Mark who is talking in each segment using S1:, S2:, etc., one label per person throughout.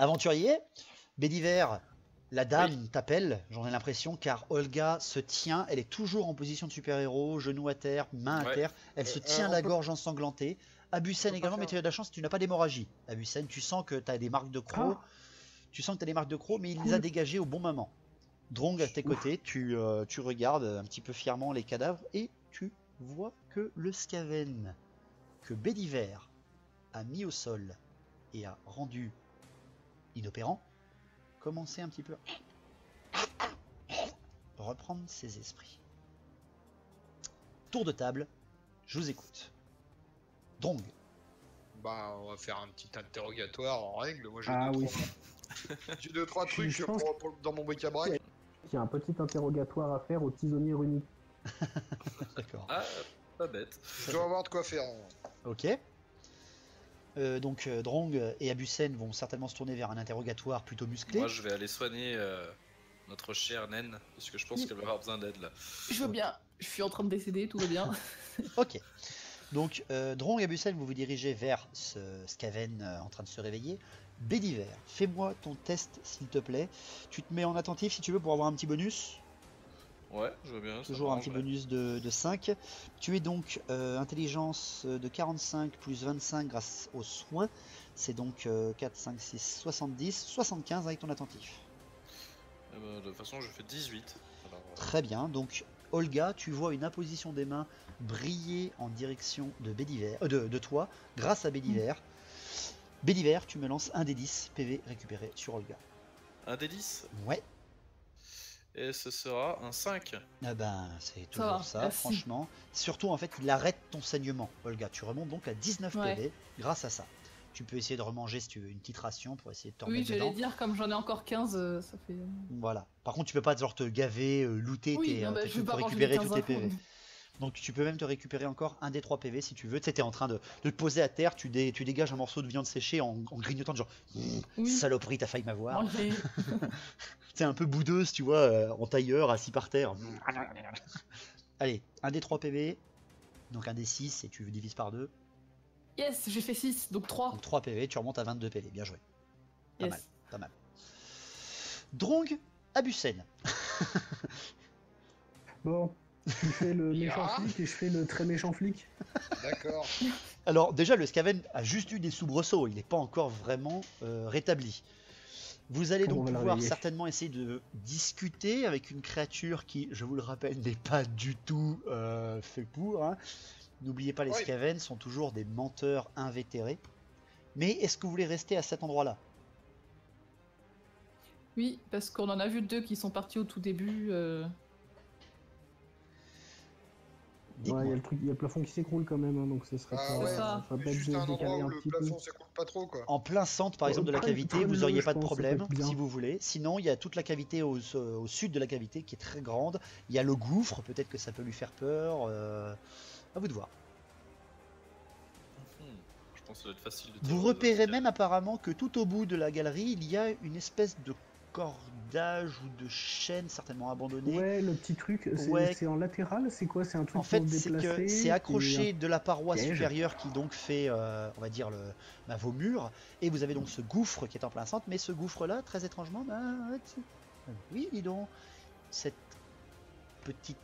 S1: Aventurier, Bédiver, la dame t'appelle, j'en ai l'impression, car Olga se tient, elle est toujours en position de super-héros, genoux à terre, main à terre, elle se tient la gorge ensanglantée. Abusen également, mais tu as de la chance, tu n'as pas d'hémorragie. Abusen, tu sens que tu as des marques de crocs, mais il les a dégagées au bon moment. Drong à tes côtés, tu regardes un petit peu fièrement les cadavres et tu vois que le Skaven que Bédiver a mis au sol et a rendu inopérant commençait un petit peu à reprendre ses esprits. Tour de table, je vous écoute. Drong.
S2: Bah, on va faire un petit interrogatoire en règle. Moi, j'ai deux, trois trucs dans mon bric-à-brac.
S3: Il y a un petit interrogatoire à faire au tisonnier runique.
S1: D'accord.
S4: Ah, pas bête.
S2: Je dois avoir de quoi faire.
S1: Ok. Donc Drong et Abusen vont certainement se tourner vers un interrogatoire plutôt musclé.
S4: Moi, je vais aller soigner notre chère naine, parce que je pense qu'elle va avoir besoin d'aide là.
S5: Je veux bien. Je suis en train de décéder, tout va bien.
S1: Ok. Donc Drong et Abusen, vous vous dirigez vers ce Skaven en train de se réveiller. Bédiver, fais-moi ton test s'il te plaît. Tu te mets en attentif si tu veux pour avoir un petit bonus.
S4: Ouais, je veux bien.
S1: Toujours un petit bonus de 5. Tu es donc intelligence de 45 plus 25 grâce aux soins. C'est donc 4, 5, 6, 70, 75 avec ton attentif.
S4: De toute façon, je fais 18. Alors,
S1: Très bien, donc Olga, tu vois une imposition des mains briller en direction de Bédiver, de toi, grâce à Bédiver. Bédiver, tu me lances un des 10 PV récupéré sur Olga.
S4: un des 10
S1: Ouais.
S4: Et ce sera un 5.
S1: Ah ben, c'est toujours ça,
S5: merci.
S1: franchement. Surtout, en fait, il arrête ton saignement, Olga. Tu remontes donc à 19 PV grâce à ça. Tu peux essayer de remanger si tu veux une petite ration pour essayer de te remettre dedans.
S5: Oui, j'allais dire, comme j'en ai encore 15, ça fait...
S1: Voilà. Par contre, tu peux pas genre te gaver, looter tes trucs pour récupérer tous tes PV. Donc tu peux même te récupérer encore un des 3 PV si tu veux. Tu sais, t'es en train de te poser à terre, tu dégages un morceau de viande séchée en grignotant, genre saloperie, t'as failli m'avoir. C'est un peu boudeuse, tu vois, en tailleur, assis par terre. Allez, un des 3 PV, donc un des 6 et tu divises par 2.
S5: Yes, j'ai fait 6, donc 3.
S1: Donc 3 PV, tu remontes à 22 PV, bien joué. Pas
S5: Yes.
S1: mal, pas mal. Drong, Abusen.
S3: Bon, tu fais le méchant flic et je fais le très méchant flic.
S2: D'accord.
S1: Alors déjà, le Skaven a juste eu des soubresauts, il n'est pas encore vraiment rétabli. Vous allez donc pouvoir certainement essayer de discuter avec une créature qui, je vous le rappelle, n'est pas du tout fait pour. Hein. N'oubliez pas, les Skaven sont toujours des menteurs invétérés. Mais est-ce que vous voulez rester à cet endroit-là?
S5: Oui, parce qu'on en a vu 2 qui sont partis au tout début.
S3: Ouais, il y a le plafond qui s'écroule quand même, hein, donc ce serait
S5: ça.
S3: bête
S2: Juste
S3: de
S2: un endroit
S3: décaler
S2: où
S3: un
S2: le
S3: petit peu.
S2: plafond s'écoule pas trop, quoi.
S1: En plein centre, par exemple, de la cavité, vous n'auriez pas de problème, si vous voulez. Sinon, il y a toute la cavité au sud de la cavité qui est très grande. Il y a le gouffre, peut-être que ça peut lui faire peur. À vous de voir.
S4: Je pense que ça doit être facile de
S1: Vous repérez même apparemment que tout au bout de la galerie, il y a une espèce de cordage ou de chaîne certainement abandonnée.
S3: Ouais, le petit truc, c'est en latéral, c'est quoi? C'est un truc
S1: en fait,
S3: pour déplacer?
S1: c'est accroché de la paroi supérieure qui donc fait, on va dire, vos murs. Et vous avez donc ce gouffre qui est en plein centre, mais ce gouffre-là, très étrangement, oui, dis donc, ce petit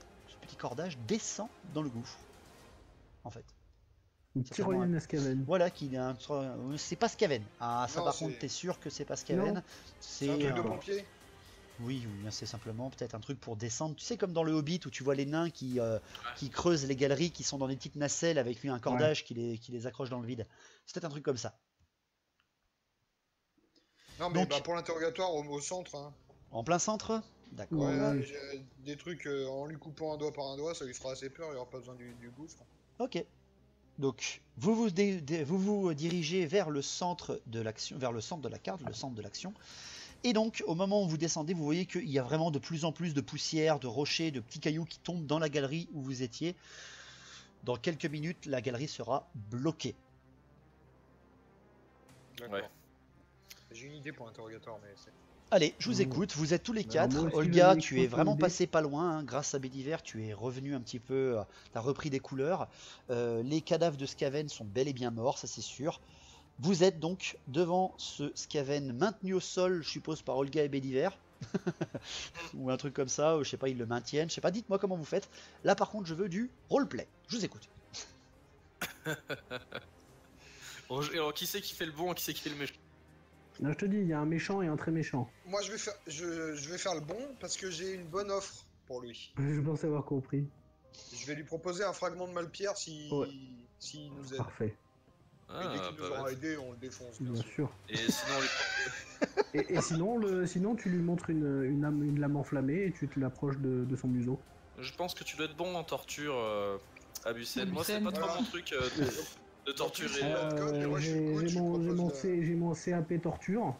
S1: cordage descend dans le gouffre, en fait.
S3: Une tyrolienne à Skaven.
S1: Voilà, c'est pas Skaven. Ah, ça, non, par contre, t'es sûr que c'est pas Skaven.
S2: C'est un truc de pompier.
S1: Oui, c'est simplement peut-être un truc pour descendre. Tu sais, comme dans le Hobbit où tu vois les nains qui creusent les galeries, qui sont dans des petites nacelles avec un cordage qui les accroche dans le vide. C'est peut-être un truc comme ça.
S2: Non, mais donc, pour l'interrogatoire, au centre. Hein.
S1: En plein centre? D'accord.
S2: Ouais, des trucs en lui coupant un doigt par un doigt, ça lui fera assez peur, il n'y aura pas besoin du gouffre.
S1: Ok. Donc, vous vous dirigez vers le centre de l'action, vers le centre de la carte, le centre de l'action. Et donc, au moment où vous descendez, vous voyez qu'il y a vraiment de plus en plus de poussière, de rochers, de petits cailloux qui tombent dans la galerie où vous étiez. Dans quelques minutes, la galerie sera bloquée.
S2: D'accord. Ouais. J'ai une idée pour l'interrogatoire, mais c'est...
S1: Allez, je vous écoute, vous êtes tous les 4. Olga, tu es vraiment passé pas loin, hein. Grâce à Bédiver, tu es revenu un petit peu, tu as repris des couleurs. Les cadavres de Skaven sont bel et bien morts, ça c'est sûr. Vous êtes donc devant ce Skaven maintenu au sol, je suppose, par Olga et Bédiver. Ou un truc comme ça, ou je sais pas, ils le maintiennent. Je sais pas, dites-moi comment vous faites. Là, par contre, je veux du roleplay. Je vous écoute.
S4: Alors, qui c'est qui fait le bon, qui c'est qui fait le méchant?
S3: Là, je te dis, il y a un méchant et un très méchant.
S2: Moi, je vais faire le bon parce que j'ai une bonne offre pour lui.
S3: Je pense avoir compris.
S2: Je vais lui proposer un fragment de Malpierre si, s'il nous aide.
S3: Parfait.
S2: Et dès qu'il nous aura aidé, on le défonce.
S3: Bien sûr.
S4: Et sinon,
S3: sinon, tu lui montres une lame enflammée et tu te l'approches de son museau.
S4: je pense que tu dois être bon en torture, Abucène. Moi, c'est
S5: Abucène.
S4: pas trop mon truc de torturer.
S3: J'ai mon CAP torture.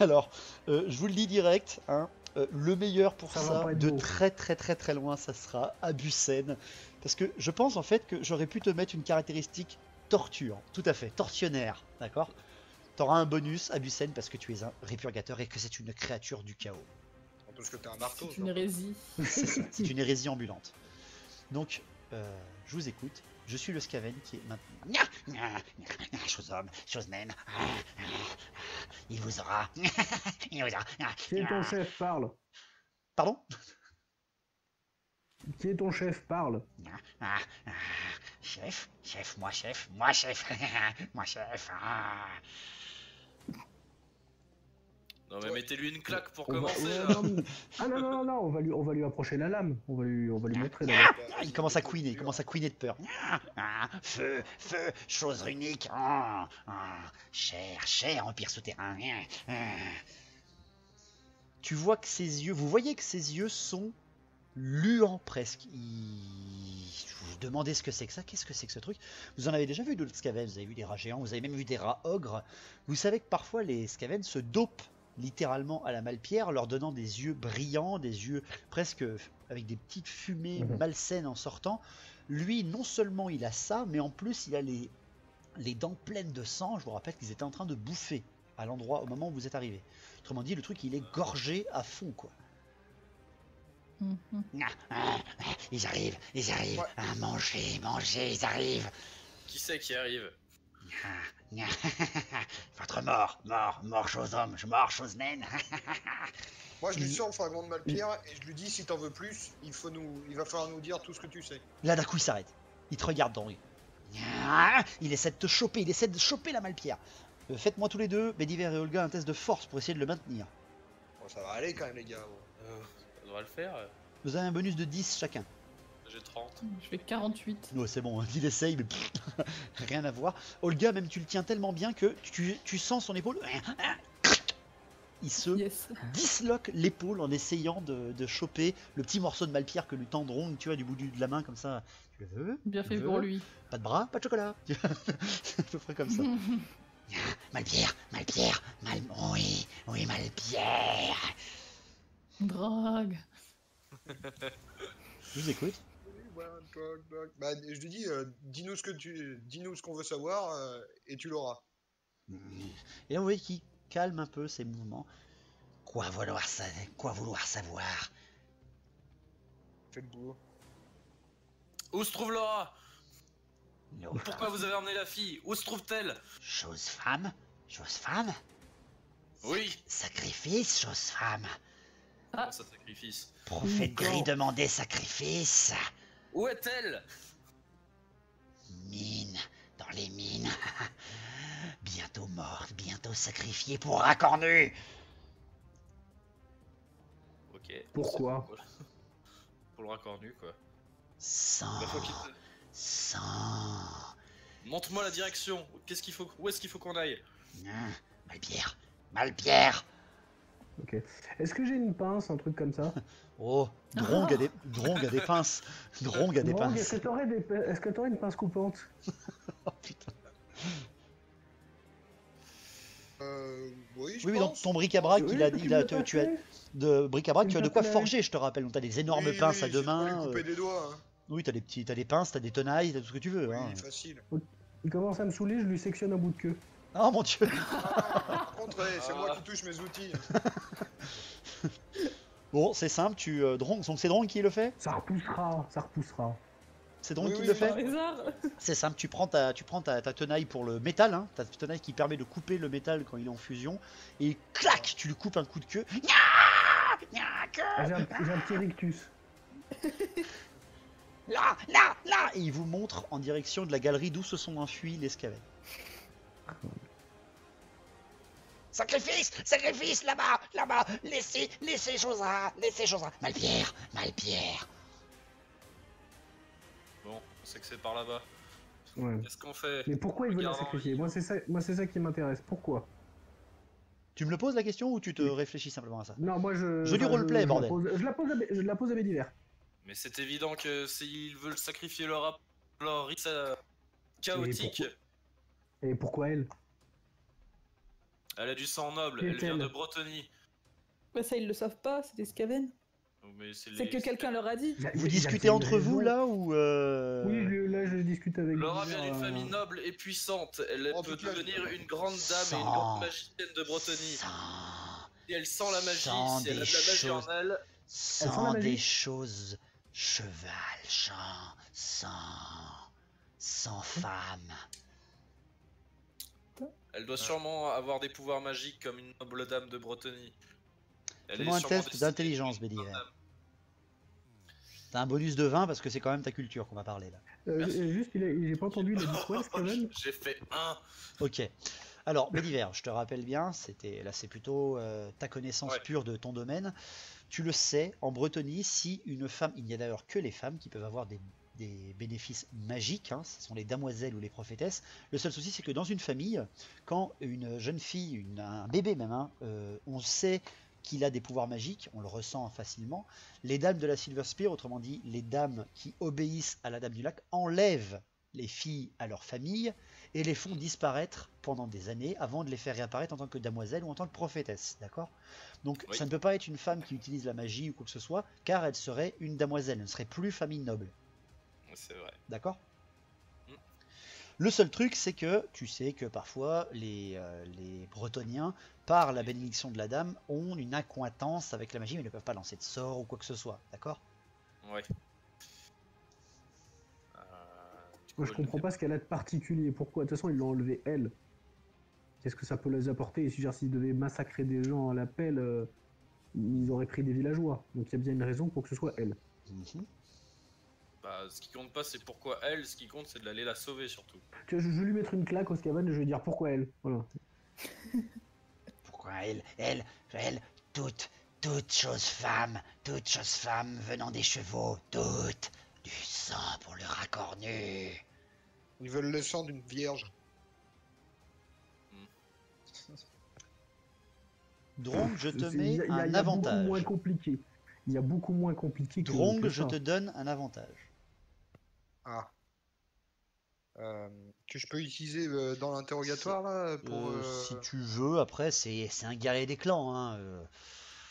S1: Alors, je vous le dis direct, hein, le meilleur pour
S3: Ça va
S1: ça,
S3: pas être
S1: de
S3: beau.
S1: très loin, ça sera Abucène. Parce que je pense en fait que j'aurais pu te mettre une caractéristique torture. Tout à fait, tortionnaire, d'accord? T'auras un bonus, Abucène, parce que tu es un répurgateur et que c'est une créature du chaos.
S2: Parce que t'es un marteau.
S5: C'est une hérésie.
S1: C'est ça, c'est une hérésie ambulante. Donc, je vous écoute. Je suis le Skaven qui est maintenant. Chose homme, chose naine. Il vous aura. Il vous aura.
S3: Qui est ton chef, parle.
S1: Pardon?
S3: Qui est ton chef, parle.
S1: Chef, moi chef, moi chef, moi chef.
S4: Non, mais mettez-lui une claque pour
S3: On va-
S4: commencer.
S3: ouais,
S4: là.
S3: non, Ah non, on va lui approcher la lame. On va lui montrer d'abord.
S1: Il commence à couiner, de peur. Feu, chose runique. Cher, empire souterrain. Tu vois que ses yeux, vous voyez que ses yeux sont luants presque. Je vous demandez ce que c'est que ça, qu'est-ce que c'est que ce truc? Vous en avez déjà vu d'autres Skaven, vous avez vu des rats géants, vous avez même vu des rats ogres. Vous savez que parfois les Skaven se dopent littéralement à la Malpierre, leur donnant des yeux brillants, des yeux presque avec des petites fumées malsaines en sortant. Lui, non seulement il a ça, mais en plus il a les dents pleines de sang. Je vous rappelle qu'ils étaient en train de bouffer à l'endroit au moment où vous êtes arrivé. Autrement dit, le truc il est gorgé à fond, quoi. Ils arrivent, à manger, ils arrivent.
S4: Qui c'est qui arrive?
S1: Votre mort, chose homme, chose naine.
S2: Moi, je lui sors le fragment de Malpierre et je lui dis si t'en veux plus, il va falloir nous dire tout ce que tu sais.
S1: Là, d'un coup, il s'arrête. Il te regarde dans le il essaie de te choper, la Malpierre. Faites-moi tous les deux, Bédiver et Olga, un test de force pour essayer de le maintenir.
S2: Bon, ça va aller quand même, les gars.
S4: Ça devrait le faire.
S1: Vous avez un bonus de 10 chacun.
S4: J'ai 30.
S5: Je fais 48.
S1: Ouais, c'est bon, il essaye, mais rien à voir. Olga, même tu le tiens tellement bien que tu sens son épaule. Il se disloque l'épaule en essayant de choper le petit morceau de Malpierre que lui tendront, tu vois, du bout de la main comme ça. Tu le veux?
S5: Bien fait pour lui.
S1: Pas de bras, pas de chocolat. C'est à peu près comme ça. Malpierre, oui, Malpierre.
S5: Drague.
S1: Je vous écoute.
S2: Bah, je lui dis, dis-nous ce qu'on veut savoir et tu l'auras.
S1: Et là, vous voyez qu'il calme un peu ses mouvements. Quoi vouloir savoir?
S2: Fais le boulot.
S4: Où se trouve Laura? Pourquoi vous avez emmené la fille? Où se trouve-t-elle?
S1: Chose femme?
S4: Oui.
S1: Sacrifice, chose femme.
S4: Comment ça, sacrifice?
S1: Prophète gris demandait sacrifice.
S4: Où est-elle?
S1: Mine, dans les mines. Bientôt morte, bientôt sacrifiée pour raccord nu.
S4: Ok.
S3: Pourquoi?
S4: Pour le raccord nu, quoi.
S1: Sang.
S4: Montre-moi la direction. Qu'est-ce qu'il faut? Où est-ce qu'il faut qu'on aille?
S1: Malpierre.
S3: Ok. Est-ce que j'ai une pince, un truc comme ça?
S1: Oh, Drong a des pinces. Drong a des pinces.
S3: Est-ce que t'aurais une pince coupante?
S1: Oh putain.
S2: Oui,
S1: Oui, dans ton bric-à-brac, tu as de bric-à-brac, tu as de quoi
S3: plaît.
S1: forger, je te rappelle. Donc t'as des énormes pinces à deux mains.
S2: couper des doigts. Hein.
S1: Oui, t'as des pinces, t'as des tenailles, t'as tout ce que tu veux.
S2: Oui,
S1: Hein.
S2: facile.
S3: Il commence à me saouler, je lui sectionne un bout de queue.
S1: Oh mon dieu.
S2: Par contre, c'est moi qui touche mes outils.
S1: Bon, c'est simple, donc c'est Drong qui le fait?
S3: Ça repoussera.
S1: C'est Drong
S2: Oui,
S1: qui
S2: oui,
S1: le
S2: oui.
S1: fait.
S5: Par hasard.
S1: C'est simple, tu prends ta tenaille pour le métal, hein, ta tenaille qui permet de couper le métal quand il est en fusion, et clac, tu lui coupes un coup de queue.
S3: Ah, j'ai un petit rictus.
S1: Là, là, là, et il vous montre en direction de la galerie d'où se sont enfuis les Skaven. Sacrifice, sacrifice, là-bas, là-bas, laissez Josra, Malpierre, Malpierre.
S4: Bon, on sait que c'est par là-bas.
S3: Ouais.
S4: Qu'est-ce qu'on fait?
S3: Mais pourquoi il veut la
S4: Regarde en
S3: sacrifier?
S4: ligne.
S3: Moi, c'est ça qui m'intéresse. Pourquoi?
S1: Tu me le poses la question ou tu te
S3: Oui.
S1: réfléchis simplement à ça?
S3: Non, moi,
S1: Je dis roleplay, bordel.
S3: Je la pose à Bédiver.
S4: Mais c'est évident que s'ils veulent sacrifier leur rixe chaotique,
S3: Et pourquoi elle?
S4: elle a du sang noble,
S3: Qui
S4: elle vient
S3: est-elle?
S4: de Bretonnie.
S5: Bah ça ils le savent pas, c'est des Skaven.
S4: Mais
S5: C'est que quelqu'un leur a dit.
S1: Vous discutez entre vous là ou
S3: Oui, là je discute avec
S4: Laura
S3: Bédiver,
S4: vient d'une famille noble et puissante. Elle
S2: En
S4: peut
S2: tout cas,
S4: devenir une grande dame et une
S1: Sang.
S4: grande magicienne de Bretonnie. Si elle sent la magie,
S1: Sans
S4: si elle a de
S1: des
S4: la magie
S1: choses.
S4: en elle,
S3: sent la
S1: Sans
S3: magie.
S1: des choses, cheval, champ, sans femme.
S4: elle doit sûrement avoir des pouvoirs magiques comme une noble dame de Bretonnie. Elle
S1: Fais-moi un
S4: sûrement
S1: test
S4: destinée
S1: d'intelligence,
S4: d'être une
S1: Bédiver.
S4: grande dame.
S1: T'as un bonus de 20 parce que c'est quand même ta culture qu'on va parler là.
S3: Juste, j'ai pas entendu, il a dit quoi, Skaven?
S4: J'ai fait 1.
S1: Ok. Alors, Bédiver, je te rappelle bien, c'est plutôt ta connaissance
S4: Ouais.
S1: pure de ton domaine. Tu le sais, en Bretonnie, si une femme, il n'y a d'ailleurs que les femmes qui peuvent avoir des bénéfices magiques, hein, ce sont les damoiselles ou les prophétesses. Le seul souci, c'est que dans une famille, quand une jeune fille, un bébé même, hein, on sait qu'il a des pouvoirs magiques, on le ressent facilement. Les dames de la Silver Spear, autrement dit, les dames qui obéissent à la Dame du Lac, enlèvent les filles à leur famille et les font disparaître pendant des années avant de les faire réapparaître en tant que damoiselle ou en tant que prophétesse, d'accord? Donc
S4: Oui.
S1: ça ne peut pas être une femme qui utilise la magie ou quoi que ce soit, car elle serait une damoiselle, elle ne serait plus famille noble,
S4: C'est vrai.
S1: d'accord?
S4: Mm.
S1: Le seul truc, c'est que tu sais que parfois les Bretoniens, par la bénédiction de la dame, ont une accointance avec la magie, mais ne peuvent pas lancer de sort ou quoi que ce soit, d'accord?
S4: Ouais.
S3: Moi, je comprends pas ce qu'elle a de particulier. Pourquoi? De toute façon, ils l'ont enlevé elle. Qu'est-ce que ça peut les apporter? Et si genre, s'ils devaient massacrer des gens à la pelle, ils auraient pris des villageois. Donc il y a bien une raison pour que ce soit elle.
S1: Mhm.
S4: Bah, ce qui compte pas, c'est pourquoi elle. Ce qui compte, c'est d'aller la sauver surtout.
S3: Tu vois, je vais lui mettre une claque au Skaven et je vais dire pourquoi elle. Voilà.
S1: Pourquoi elle, toute chose femme venant des chevaux, toute, du sang pour le rat cornu.
S2: Ils veulent le sang d'une vierge.
S1: Drong, je te
S3: C'est-
S1: mets
S3: il y a- il y a
S1: un
S3: beaucoup
S1: avantage.
S3: moins compliqué. Il y a beaucoup moins compliqué que
S1: Drong,
S3: que
S1: je
S3: ça.
S1: te donne un avantage.
S2: Ah. Que je peux utiliser dans l'interrogatoire là pour.
S1: Si tu veux, après, c'est un guerrier des clans. Hein.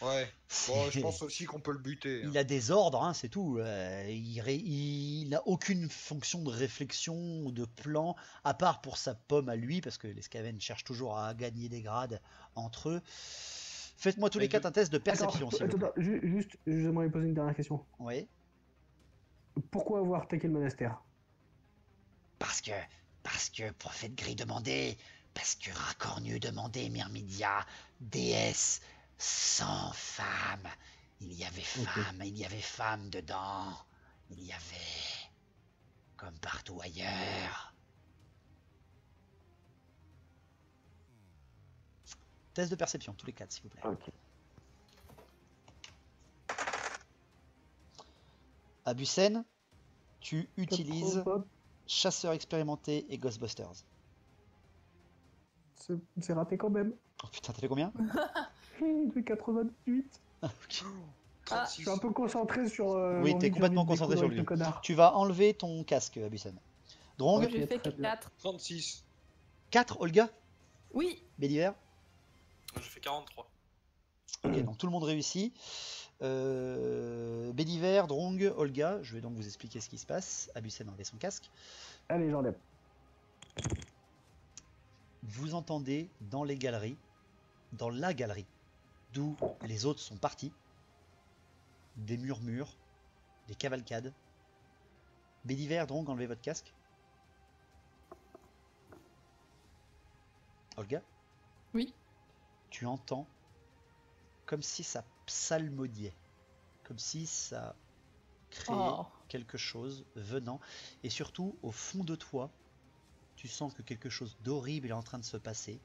S2: Ouais. Bon, je
S1: c'est-
S2: pense aussi qu'on peut le buter.
S1: Il a des ordres, hein, c'est tout. Il n'a aucune fonction de réflexion ou de plan, à part pour sa pomme à lui, parce que les Skaven cherchent toujours à gagner des grades entre eux. Faites-moi tous les quatre un test de perception, s'il vous plaît.
S3: Attends, juste, j'aimerais poser une dernière question.
S1: Oui.
S3: Pourquoi avoir attaqué le monastère?
S1: Parce que prophète gris demandait, parce que Racornu demandait, Myrmidia, déesse sans femme. Il y avait femme dedans. Il y avait, comme partout ailleurs. Test de perception, tous les quatre, s'il vous plaît.
S3: Ok.
S1: Abusen, tu utilises chasseur expérimenté et Ghostbusters.
S3: C'est raté quand même.
S1: Oh putain, t'as fait combien?
S3: Il fait 88.
S1: Ah, ok.
S2: 36.
S3: Je suis un peu concentré sur.
S1: Oui,
S3: l'envie
S1: t'es
S3: que j'ai
S1: complètement
S3: envie de
S1: concentré
S3: découvrir
S1: sur
S3: avec
S1: lui.
S3: le connard.
S1: Tu vas enlever ton casque, Abusen. Drong,
S3: Ok,
S5: J'ai fait
S3: très bien.
S5: 4.
S2: 36.
S1: 4, Olga,
S5: Oui.
S1: Béliver.
S4: J'ai fait 43.
S1: Ok, donc tout le monde réussit. Béliver, Drong, Olga, je vais donc vous expliquer ce qui se passe. Abusen enlève son casque.
S3: Allez, j'enlève.
S1: Vous entendez dans les galeries, dans la galerie, d'où les autres sont partis, des murmures, des cavalcades, Bédiver, donc, enlevez votre casque. Olga?
S5: Oui.
S1: Tu entends comme si ça psalmodiait, comme si ça créait quelque chose venant, et surtout au fond de toi, tu sens que quelque chose d'horrible est en train de se passer.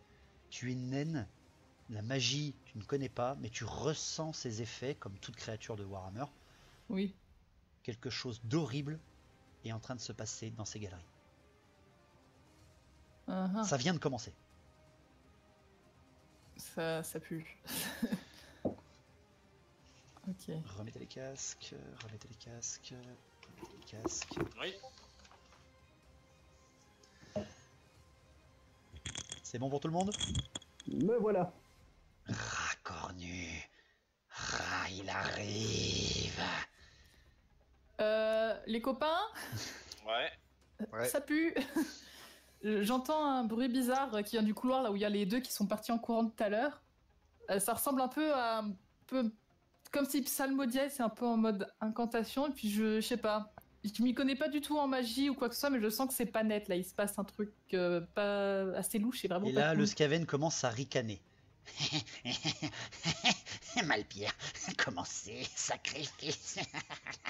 S1: Tu es naine, la magie tu ne connais pas, mais tu ressens ces effets comme toute créature de Warhammer.
S5: Oui.
S1: Quelque chose d'horrible est en train de se passer dans ces galeries. Ça vient de commencer.
S5: Ça pue. Ok.
S1: Remettez les casques, remettez les casques, remettez les casques.
S4: Oui.
S1: C'est bon pour tout le monde?
S3: Me voilà.
S1: Racornu. Il arrive.
S5: Les copains?
S2: Ouais.
S5: Ça pue. J'entends un bruit bizarre qui vient du couloir là où il y a les deux qui sont partis en courant tout à l'heure. Ça ressemble un peu à comme si psalmodiait, c'est un peu en mode incantation. Et puis je sais pas, je m'y connais pas du tout en magie ou quoi que ce soit, mais je sens que c'est pas net là. Il se passe un truc pas assez louche, c'est vraiment.
S1: Et
S5: pas
S1: là,
S5: cool.
S1: le Skaven commence à ricaner. Malpierre, commencez, sacrifice.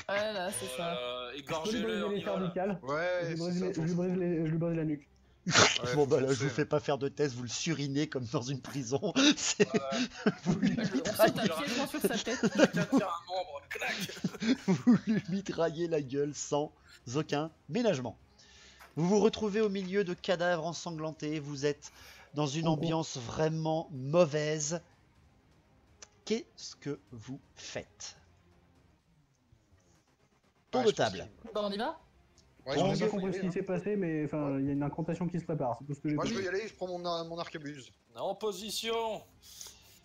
S5: Ouais, là, c'est ça.
S4: Égorgez-le en
S3: les
S4: Iran.
S3: cervicales.
S2: Ouais,
S3: Je lui brise la nuque.
S2: Ouais,
S1: Bon bah là, je
S2: foncez.
S1: vous fais pas faire de test, vous le surinez comme dans une prison. C'est- vous lui
S5: On saute
S1: mitraillez,
S5: à pieds joints sur sa tête.
S4: Quelqu'un tire un membre, clac.
S1: vous lui mitraillez la gueule sans aucun ménagement. Vous vous retrouvez au milieu de cadavres ensanglantés, vous êtes dans une ambiance vraiment mauvaise. Qu'est-ce que vous faites? Tour de
S2: Ouais, je pense
S1: table.
S5: Bon, on y va?
S2: Ouais,
S3: J'ai
S2: je
S3: pas
S2: pense
S3: compris ce
S2: qu'il
S3: qui s'est passé, mais enfin, il y a une incantation qui se prépare, c'est tout ce que j'ai
S2: Moi, je
S3: compris.
S2: veux y aller, je prends mon arquebuse.
S4: En position.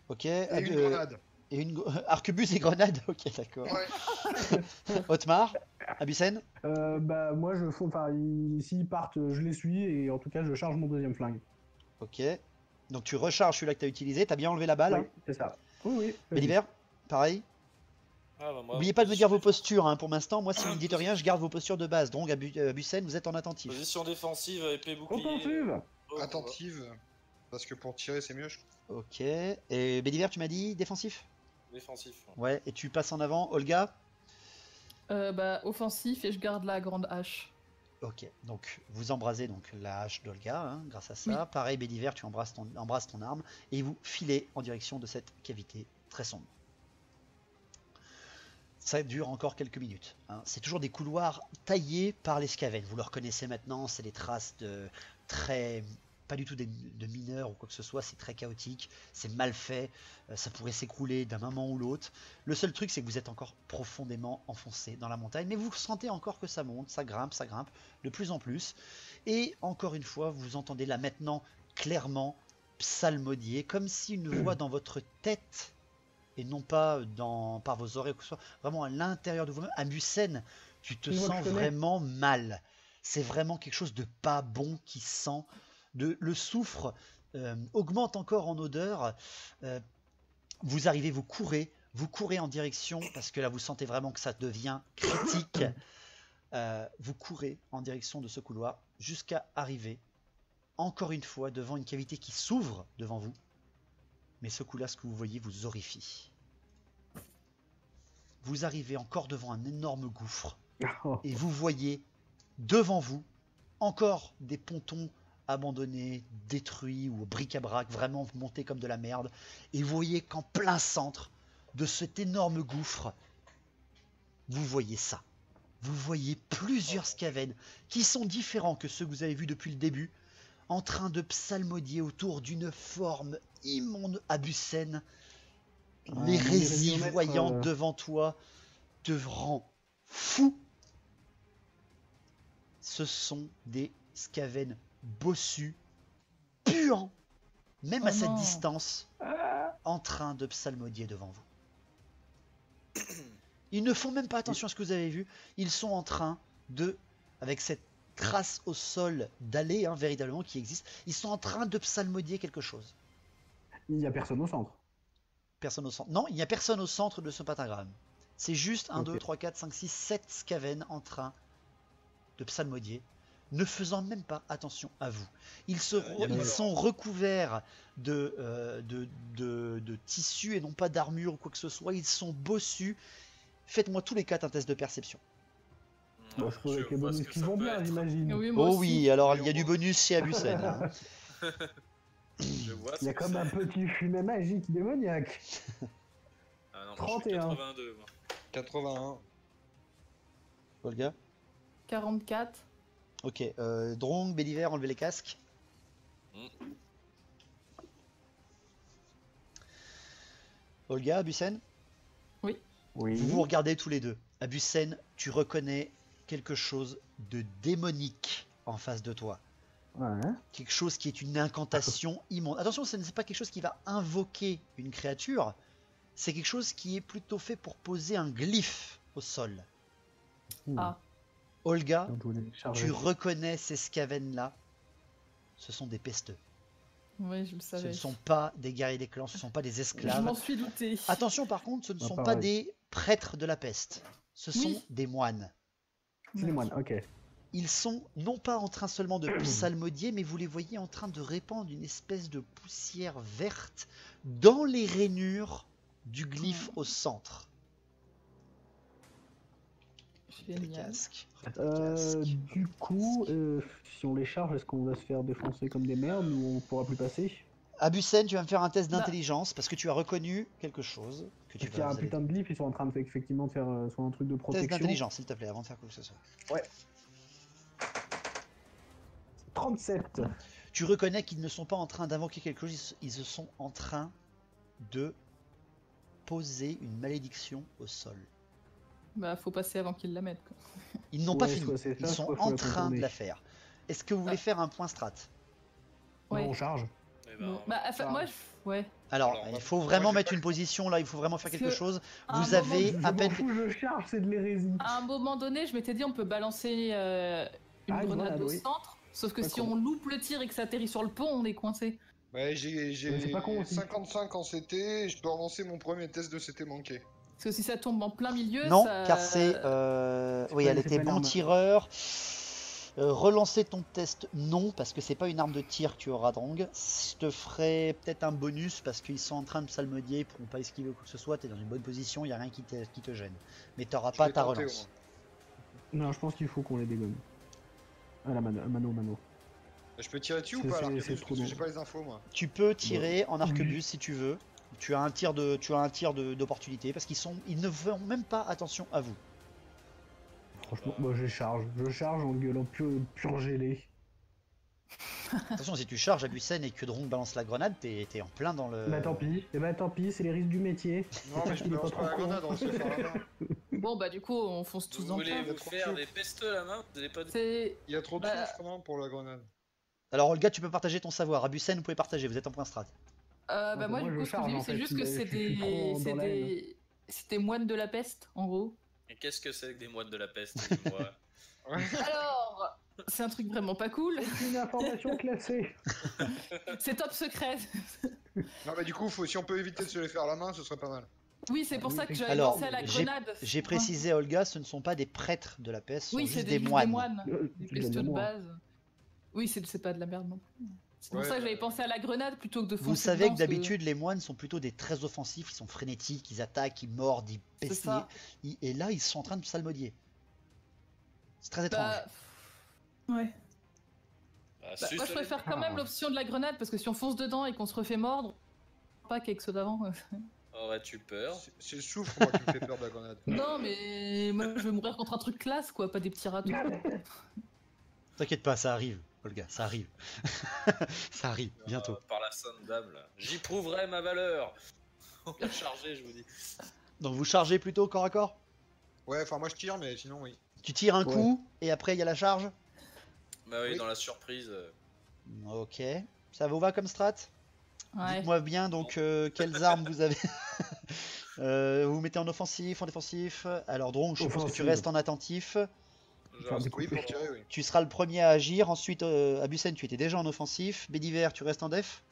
S1: Ok.
S2: Et une grenade.
S1: Et une arquebuse et grenade. Ok, d'accord.
S2: Ouais.
S1: Otmar, Abyssen.
S3: Bah moi s'ils partent, je les suis et en tout cas je charge mon deuxième flingue.
S1: Ok. Donc tu recharges celui-là que tu as utilisé. T'as bien enlevé la balle.
S3: Oui, c'est ça. Oui.
S1: Béliver, pareil.
S4: Ah, bah, moi,
S1: N'oubliez pas de me dire vos postures pour l'instant. Moi, si vous me dites rien, je garde vos postures de base. Donc, Abyssen, vous êtes en attentif.
S4: Position défensive, épée bouclier.
S3: Offensive.
S2: Attentive. Parce que pour tirer, c'est mieux.
S1: Ok. Et Béliver, tu m'as dit défensif?
S4: Défensif.
S1: Ouais. Et tu passes en avant. Olga?
S5: Offensif et je garde la grande hache.
S1: Ok. Donc, vous embrasez donc la hache d'Olga grâce à ça.
S5: Oui.
S1: Pareil, Béliver, tu embrasses ton arme et vous filez en direction de cette cavité très sombre. Ça dure encore quelques minutes. C'est toujours des couloirs taillés par les Skaven. Vous le reconnaissez maintenant, c'est des traces de pas du tout de mineurs ou quoi que ce soit, c'est très chaotique, c'est mal fait, ça pourrait s'écrouler d'un moment ou l'autre. Le seul truc, c'est que vous êtes encore profondément enfoncé dans la montagne, mais vous sentez encore que ça monte, ça grimpe de plus en plus. Et encore une fois, vous entendez là maintenant clairement psalmodier, comme si une voix dans votre tête et non pas par vos oreilles, que ce soit vraiment à l'intérieur de vous-même. Abyssen, tu te sens vraiment mal. C'est vraiment quelque chose de pas bon qui sent. Le soufre augmente encore en odeur. Vous arrivez, vous courez en direction, parce que là vous sentez vraiment que ça devient critique. Vous courez en direction de ce couloir jusqu'à arriver encore une fois devant une cavité qui s'ouvre devant vous. Mais ce coup-là, ce que vous voyez vous horrifie. Vous arrivez encore devant un énorme gouffre et vous voyez devant vous encore des pontons abandonnés, détruits ou bric-à-brac, vraiment montés comme de la merde. Et vous voyez qu'en plein centre de cet énorme gouffre, vous voyez ça. Vous voyez plusieurs Skaven qui sont différents que ceux que vous avez vus depuis le début, en train de psalmodier autour d'une forme immonde. Abyssen, l'hérésie voyante devant toi te rend fou. Ce sont des Skaven bossus, puants, même à cette distance, en train de psalmodier devant vous. Ils ne font même pas attention à ce que vous avez vu, ils sont en train de, avec cette trace au sol d'aller véritablement qui existe, ils sont en train de psalmodier quelque chose.
S3: Il n'y a personne au centre.
S1: Personne au centre. Non, il n'y a personne au centre de ce pentagramme. C'est juste 1, 2, 3, 4, 5, 6, 7 Skaven en train de psalmodiés, ne faisant même pas attention à vous. Ils sont recouverts de tissu et non pas d'armure ou quoi que ce soit. Ils sont bossus. Faites-moi tous les 4 un test de perception.
S3: Bon, je trouve que les bonus qui vont bien, j'imagine.
S5: Oui,
S1: Oh oui, alors il y a du bonus chez Abusen. Hein.
S3: Il y a comme un petit fumet magique démoniaque.
S4: Ah non,
S3: 31.
S4: Moi, je suis 82, moi.
S2: 81.
S1: Olga
S5: 44.
S1: Ok, Drong, Béliver, enlevez les casques. Olga, Abusen
S5: Oui.
S3: Oui.
S1: Vous vous regardez tous les deux. Abusen, tu reconnais quelque chose de démonique en face de toi.
S3: Ouais.
S1: Quelque chose qui est une incantation immonde. Attention, ce n'est pas quelque chose qui va invoquer une créature. C'est quelque chose qui est plutôt fait pour poser un glyphe au sol.
S5: Ah.
S1: Olga,
S3: Donc, je voulais les charger.
S1: tu reconnais ces scavennes-là. Ce sont des pesteux.
S5: Oui, je le
S1: Ce
S5: savais.
S1: ne sont pas des guerriers des clans, ce ne sont pas des
S5: Je
S1: esclaves.
S5: m'en suis douté.
S1: Attention par contre, ce ne
S3: Ah,
S1: sont
S3: pareil.
S1: pas des prêtres de la peste. Ce sont
S5: Oui.
S1: des moines.
S3: C'est les moines, ok.
S1: Ils sont non pas en train seulement de psalmodier, mais vous les voyez en train de répandre une espèce de poussière verte dans les rainures du glyphe au centre. Les
S5: Génial.
S1: casques. Les casques.
S3: Du coup, si on les charge, est-ce qu'on va se faire défoncer comme des merdes ou on pourra plus passer?
S1: Abusen, tu vas me faire un test d'intelligence parce que tu as reconnu quelque chose que tu
S3: Parce qu'il y a
S1: vas
S3: un putain de glyphe, ils sont en train de effectivement de faire soit un truc de
S1: test
S3: protection.
S1: d'intelligence, s'il te plaît, avant de faire quoi que ce soit.
S3: 37.
S1: Tu reconnais qu'ils ne sont pas en train d'invoquer quelque chose, ils sont en train de poser une malédiction au sol.
S5: Bah, faut passer avant qu'ils la mettent, quoi.
S1: Ils n'ont pas
S3: Ouais,
S1: fini,
S3: soit c'est ça,
S1: ils sont
S3: soit faut
S1: en
S3: la
S1: train
S3: contourner.
S1: de la faire. Est-ce que vous voulez faire un point strat?
S5: Ouais.
S3: Non, on charge.
S4: Eh ben,
S5: Bon, bah, enfin, moi, ouais.
S1: Alors,
S2: Alors,
S1: il
S2: moi,
S1: faut
S2: moi,
S1: vraiment
S2: j'ai
S1: mettre
S2: pas
S1: une
S2: le-
S1: position là, il faut vraiment faire
S5: Parce
S1: quelque
S5: que
S1: chose.
S5: à un
S1: Vous avez
S3: Je
S1: à
S3: m'en
S1: peine.
S3: fous, je charge, c'est de l'hérésie.
S5: À un moment donné, je m'étais dit, on peut balancer une
S3: Ah, une
S5: grenade
S3: grenade,
S5: au
S3: oui.
S5: centre. Sauf que si
S3: D'accord.
S5: on loupe le tir et que ça atterrit sur le pont, on est coincé.
S2: Ouais, j'ai
S3: Mais c'est pas con aussi.
S2: 55 en CT et je peux relancer mon premier test de CT manqué.
S5: Parce que si ça tombe en plein milieu,
S1: Non,
S5: ça...
S1: car c'est. Oui,
S3: pas-
S1: elle
S3: c'est
S1: était
S3: pas une
S1: bon
S3: arme.
S1: tireur. Relancer ton test, non, parce que c'est pas une arme de tir que tu auras, Drong. Je te ferai peut-être un bonus parce qu'ils sont en train de psalmodier, ils pourront pas esquiver ou quoi que ce soit. T'es dans une bonne position, y a rien qui te gêne. Mais t'auras
S2: Je
S1: pas
S2: vais
S1: ta
S2: tenter,
S1: relance.
S2: au
S3: Non, je pense qu'il faut qu'on les dégomme. Ah, la mano.
S2: Je peux tirer dessus ou
S3: C'est-
S2: pas
S3: c'est-
S2: l'arquebus,
S3: c'est
S2: parce
S3: trop
S2: que
S3: long.
S2: j'ai pas les infos moi.
S1: Tu peux tirer en arquebus si tu veux. Tu as un tir d'opportunité parce ils ne font même pas attention à vous.
S3: Franchement, moi je charge en gueulant pur gelé.
S1: Attention, si tu charges Abusen et que Drong balance la grenade, t'es en plein dans le.
S3: Bah tant pis, c'est les risques du métier.
S2: Non mais je
S3: Il est
S2: peux
S3: pas
S2: lancer la
S3: trop con.
S2: grenade, on va se faire la main.
S5: Bon, bah, du coup, on fonce tous
S4: Vous
S5: dans le
S4: voulez
S5: tas.
S4: vous faire des pesteux à la main? Vous avez pas de...
S5: C'est...
S2: Il y a trop de
S5: Bah,
S2: souffle vraiment pour la grenade.
S1: Alors Olga, tu peux partager ton savoir. Abusen, vous pouvez partager. Vous êtes en point strat.
S5: bah,
S3: bah,
S5: moi,
S3: moi,
S5: du
S3: je
S5: coup, ce que
S3: charge,
S5: j'ai vu,
S3: en
S5: c'est
S3: fait,
S5: juste que
S3: mais
S5: c'est
S3: je suis trop dans la haine.
S5: c'est des moines de la peste, en gros.
S4: Et qu'est-ce que c'est que des moines de la peste? Dis-moi.
S5: Alors, c'est un truc vraiment pas cool.
S3: C'est une information classée.
S5: C'est top secret.
S2: Non mais du coup, si on peut éviter de se les faire à la main, ce serait pas mal.
S5: Oui, c'est pour
S3: Oui,
S5: ça que j'avais
S1: Alors,
S5: pensé à la
S1: j'ai-
S5: grenade.
S1: J'ai précisé à Olga, ce ne sont pas des prêtres de la peste, ce
S5: Oui,
S1: sont
S5: c'est
S1: juste
S5: des,
S1: des
S5: juste
S1: moines.
S5: Des
S3: Tu gagnes
S5: pesteux de
S3: moins.
S5: base. Oui, c'est pas de la merde non plus. C'est pour
S2: Ouais,
S5: ça que j'avais pensé à la grenade plutôt que de foncer
S1: Vous savez
S5: dedans,
S1: que
S5: parce
S1: d'habitude, les moines sont plutôt des très offensifs, ils sont frénétiques, ils attaquent, ils mordent, ils
S5: C'est
S1: pestent.
S5: ça.
S1: Et là, ils sont en train de psalmodier. C'est très étrange.
S5: Bah, ouais.
S4: Bah,
S5: Bah, moi, je préfère quand même l'option de la grenade parce que si on fonce dedans et qu'on se refait mordre, pas qu'avec ceux d'avant.
S4: Aurais-tu peur?
S2: C'est le souffle moi qui me fait peur de la grenade.
S5: Non, mais moi, je vais mourir contre un truc classe, quoi, pas des petits râteaux.
S1: T'inquiète pas, ça arrive, Olga, ça arrive. Ça arrive, bientôt.
S4: Par la sainte dame là. J'y prouverai ma valeur. On va charger, je vous dis.
S1: Donc vous chargez plutôt corps à corps?
S2: Ouais, enfin moi je tire, mais sinon oui.
S1: Tu tires un coup, et après il y a la charge?
S4: Bah oui,
S2: Oui.
S4: dans la surprise.
S1: Ok. Ça vous va comme strat?
S5: Ouais.
S1: Dites-moi bien donc quelles armes vous avez. Vous mettez en offensif, en défensif. Alors Drong, je suppose que tu
S3: Offensive.
S1: restes en attentif.
S4: Genre,
S3: du
S2: Oui,
S3: coup,
S2: pour tirer, oui.
S1: Tu seras le premier à agir. Ensuite, Abusen, tu étais déjà en offensif. Bédiver, tu restes en def.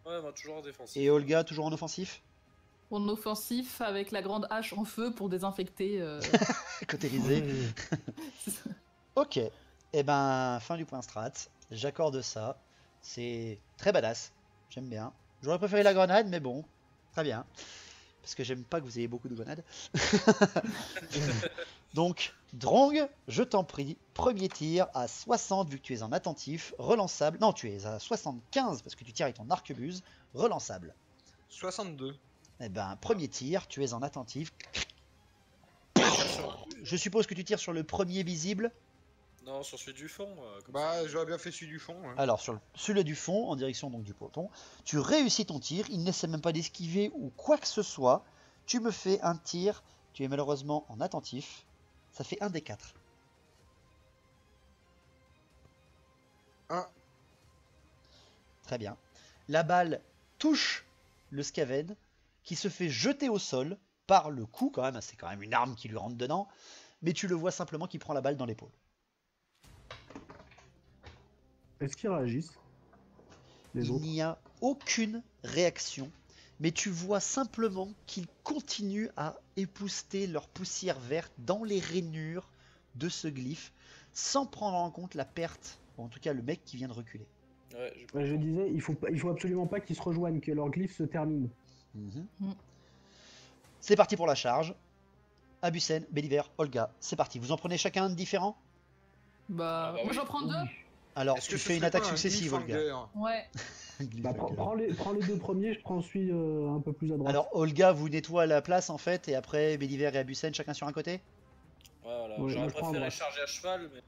S4: ouais, moi toujours en défense.
S1: Et Olga, toujours en offensif.
S5: En offensif avec la grande hache en feu pour désinfecter.
S1: Cotérisé. Ok. Et ben, fin du point strat. J'accorde ça. C'est très badass. J'aime bien. J'aurais préféré la grenade, mais bon, très bien. Parce que j'aime pas que vous ayez beaucoup de grenades. Donc, Drong, je t'en prie, premier tir à 60 vu que tu es en attentif, relançable. Non, tu es à 75 parce que tu tires avec ton arquebuse, relançable.
S2: 62.
S1: Eh ben, premier tir, tu es en attentif. Je suppose que tu tires sur le premier visible.
S4: Non, sur celui du fond.
S2: Bah, j'aurais bien fait celui du fond. Ouais.
S1: Alors, sur celui du fond, en direction donc du peloton, tu réussis ton tir, il n'essaie même pas d'esquiver ou quoi que ce soit. Tu me fais un tir, tu es malheureusement en attentif. Ça fait un des 4.
S2: 1.
S1: Très bien. La balle touche le Skaven, qui se fait jeter au sol par le coup, quand même, c'est quand même une arme qui lui rentre dedans, mais tu le vois simplement qui prend la balle dans l'épaule.
S3: Est-ce qu'ils réagissent?
S1: Il n'y a aucune réaction, mais tu vois simplement qu'ils continuent à épousseter leur poussière verte dans les rainures de ce glyphe, sans prendre en compte la perte, ou en tout cas le mec qui vient de reculer.
S4: Ouais,
S3: je disais, il faut absolument pas qu'ils se rejoignent, que leur glyphe se termine.
S1: C'est parti pour la charge. Abusen, Béliver, Olga, c'est parti. Vous en prenez chacun un de différent?
S5: Bah, moi j'en prends 2.
S1: Alors, tu fais une attaque successive, Olga.
S5: Ouais.
S3: Bah, prends les 2 premiers, je prends celui un peu plus à droite.
S1: Alors, Olga vous nettoie la place en fait, et après Béliver et Abusen, chacun sur un côté.
S4: Voilà,
S3: Ouais,
S4: j'aurais préféré charger à cheval, mais.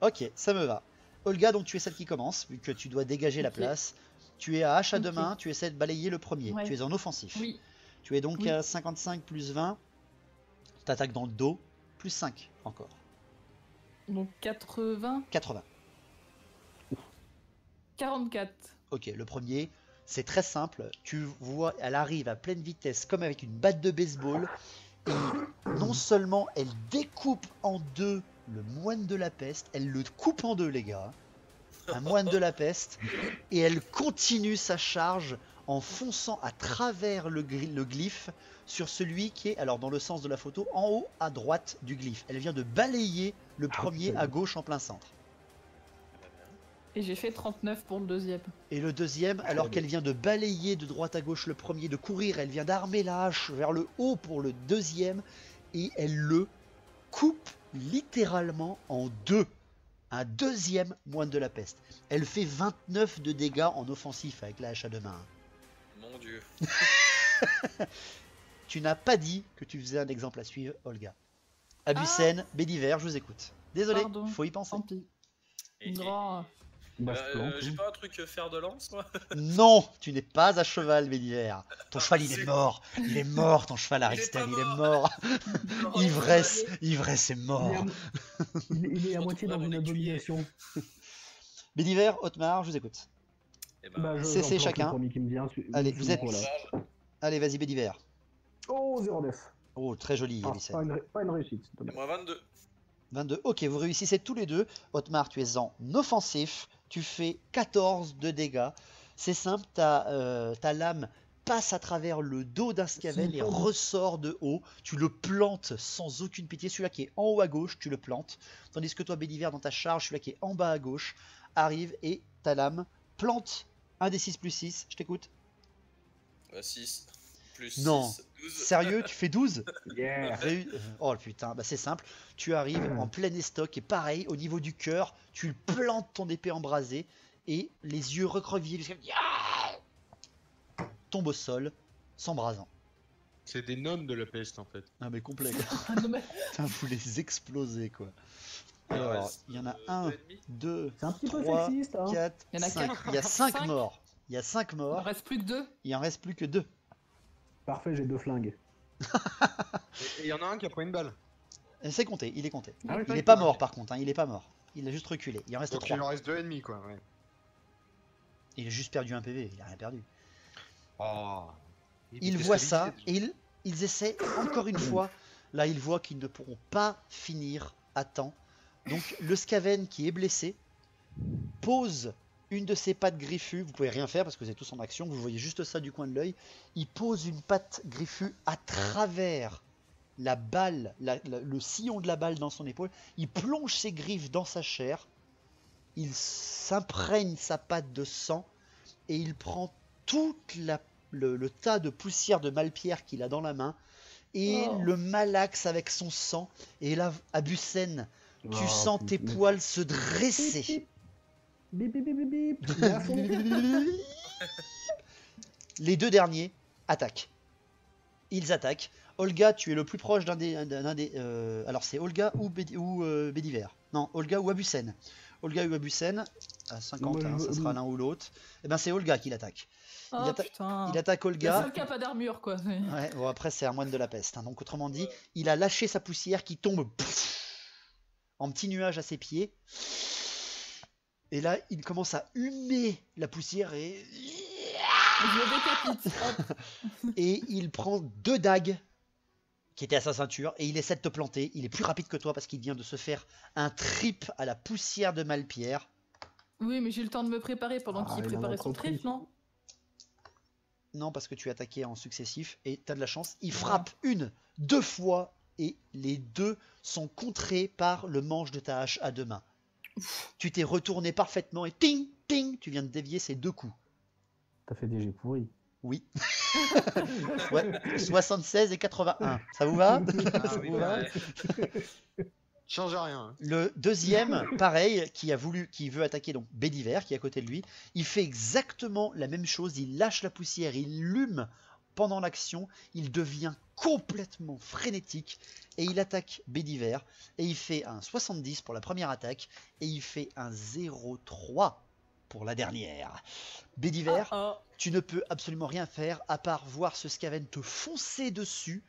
S1: Ok, ça me va. Olga, donc tu es celle qui commence, vu que tu dois dégager la place. Tu es à hache à deux mains, tu essaies de balayer le premier.
S5: Ouais.
S1: Tu es en offensif.
S5: Oui.
S1: Tu es donc à 55 plus 20. T'attaques dans le dos, plus 5 encore.
S5: Donc 80.
S1: 80.
S5: 44.
S1: Ok, le premier, c'est très simple. Tu vois, elle arrive à pleine vitesse, comme avec une batte de baseball. Et non seulement elle découpe en deux le moine de la peste, elle le coupe en deux, les gars. Un moine de la peste. Et elle continue sa charge en fonçant à travers le glyphe sur celui qui est, alors dans le sens de la photo, en haut à droite du glyphe. Elle vient de balayer le premier à gauche en plein centre.
S5: Et j'ai fait 39 pour le deuxième.
S1: Et le deuxième, alors qu'elle vient de balayer de droite à gauche le premier, de courir, elle vient d'armer la hache vers le haut pour le deuxième, et elle le coupe littéralement en deux. Un deuxième moine de la peste. Elle fait 29 de dégâts en offensif avec la hache à deux mains.
S4: Mon dieu.
S1: Tu n'as pas dit que tu faisais un exemple à suivre, Olga. Abusen, Béliver, je vous écoute. Désolé,
S5: Pardon,
S1: faut y penser.
S5: tant pis.
S4: Et-
S5: Non.
S3: Bah,
S4: j'ai pas un truc fer de lance, moi.
S1: Non, tu n'es pas à cheval, Béliver. Ton cheval, il est mort. Il est mort, ton cheval, Aristel, il est mort. Ivresse, ivresse est mort.
S3: Il est à moitié dans une abomination.
S1: Béliver, Otmar, je vous écoute.
S4: Et ben,
S3: Bah,
S1: Cessez
S3: j'en plante
S1: chacun.
S3: le premier qui me vient,
S1: Allez, vous êtes-
S3: voilà.
S1: Allez, vas-y, Béliver.
S3: Oh, 0,9.
S1: Oh, très joli,
S3: Ah,
S1: Abyssal.
S3: pas une réussite.
S4: et moi 22.
S1: 22. Ok, vous réussissez tous les deux. Otmar, tu es en offensif. Tu fais 14 de dégâts. C'est simple, ta lame passe à travers le dos d'un Skaven et ressort de haut. Tu le plantes sans aucune pitié. Celui-là qui est en haut à gauche, tu le plantes. Tandis que toi, Béliver, dans ta charge, celui-là qui est en bas à gauche, arrive et ta lame plante un des 6 plus 6. Je t'écoute.
S4: 6 plus
S1: Non.
S4: 6, 12.
S1: Sérieux, tu fais 12?
S3: Yeah.
S1: Oh putain, bah c'est simple. Tu arrives en plein estoc et pareil, au niveau du cœur, tu plantes ton épée embrasée et les yeux recroquevillés tombe au sol, s'embrasant.
S2: C'est des nonnes de la peste en fait.
S1: Ah mais complet.
S5: Non, mais-
S1: Putain, vous les explosez quoi. Alors, il y en a 1, 2,
S3: C'est un petit peu
S1: 3,
S3: sexiste, hein.
S1: 4,
S5: Il y en a
S1: 5.
S5: quatre.
S1: Il y a 5
S5: Cinq.
S1: morts. Il y a 5
S5: Il
S1: morts.
S5: en reste plus que 2.
S1: Il en reste plus que 2.
S3: Parfait, j'ai 2 flingues.
S2: Et il y en a un qui a pris une balle.
S1: C'est compté, il est compté.
S3: Ah oui,
S1: Il est
S3: ok.
S1: pas mort par contre, hein, il est pas mort. Il a juste reculé. Il en reste
S2: Donc
S1: 3.
S2: il en reste 2 ennemis quoi. Ouais.
S1: Il a juste perdu un PV, il a rien perdu.
S2: Oh.
S1: Ils voient ça et ils essaient encore une fois. Là, ils voient qu'ils ne pourront pas finir à temps. Donc, le Skaven qui est blessé pose une de ses pattes griffues. Vous pouvez rien faire parce que vous êtes tous en action. Vous voyez juste ça du coin de l'œil. Il pose une patte griffue à travers la balle, le sillon de la balle dans son épaule, il plonge ses griffes dans sa chair, il s'imprègne sa patte de sang et il prend tout le tas de poussière de Malpierre qu'il a dans la main et le malaxe avec son sang. Et là, Abusen, tu sens tes poils se dresser.
S3: Bip, bip, bip, bip, bip.
S1: Les deux derniers attaquent. Ils attaquent. Olga, tu es le plus proche d'un des... alors c'est Olga ou Bédiver. Non, Olga ou Abusen. Olga ou Abusen, à 50, ça sera l'un ou l'autre. Et ben c'est Olga qui l'attaque.
S5: Putain.
S1: Il attaque Olga.
S5: Le seul qui a pas d'armure, quoi.
S1: Ouais, bon, après c'est un moine de la peste. Hein. Donc autrement dit, il a lâché sa poussière qui tombe en petit nuage à ses pieds. Et là, il commence à humer la poussière et...
S5: Je le décapite.
S1: Et il prend 2 dagues qui étaient à sa ceinture et il essaie de te planter. Il est plus rapide que toi parce qu'il vient de se faire un trip à la poussière de Malpierre.
S5: Oui, mais j'ai eu le temps de me préparer pendant qu'il préparait son trip, non?
S1: Non, parce que tu es attaqué en successif et t'as de la chance. Il frappe 1, 2 fois et les 2 sont contrés par le manche de ta hache à 2 mains. Tu t'es retourné parfaitement et ting, ting, tu viens de dévier ces 2 coups.
S3: T'as fait des jets pourris.
S1: Oui. Ouais, 76 et 81. Ça vous va?
S2: Ça vous va? Change rien.
S1: Le deuxième, pareil, qui veut attaquer donc Bédiver, qui est à côté de lui, il fait exactement la même chose. Il lâche la poussière, il lume pendant l'action, il devient complètement frénétique et il attaque Bédiver et il fait un 70 pour la première attaque et il fait un 0,3 pour la dernière. Bédiver, tu ne peux absolument rien faire à part voir ce Skaven te foncer dessus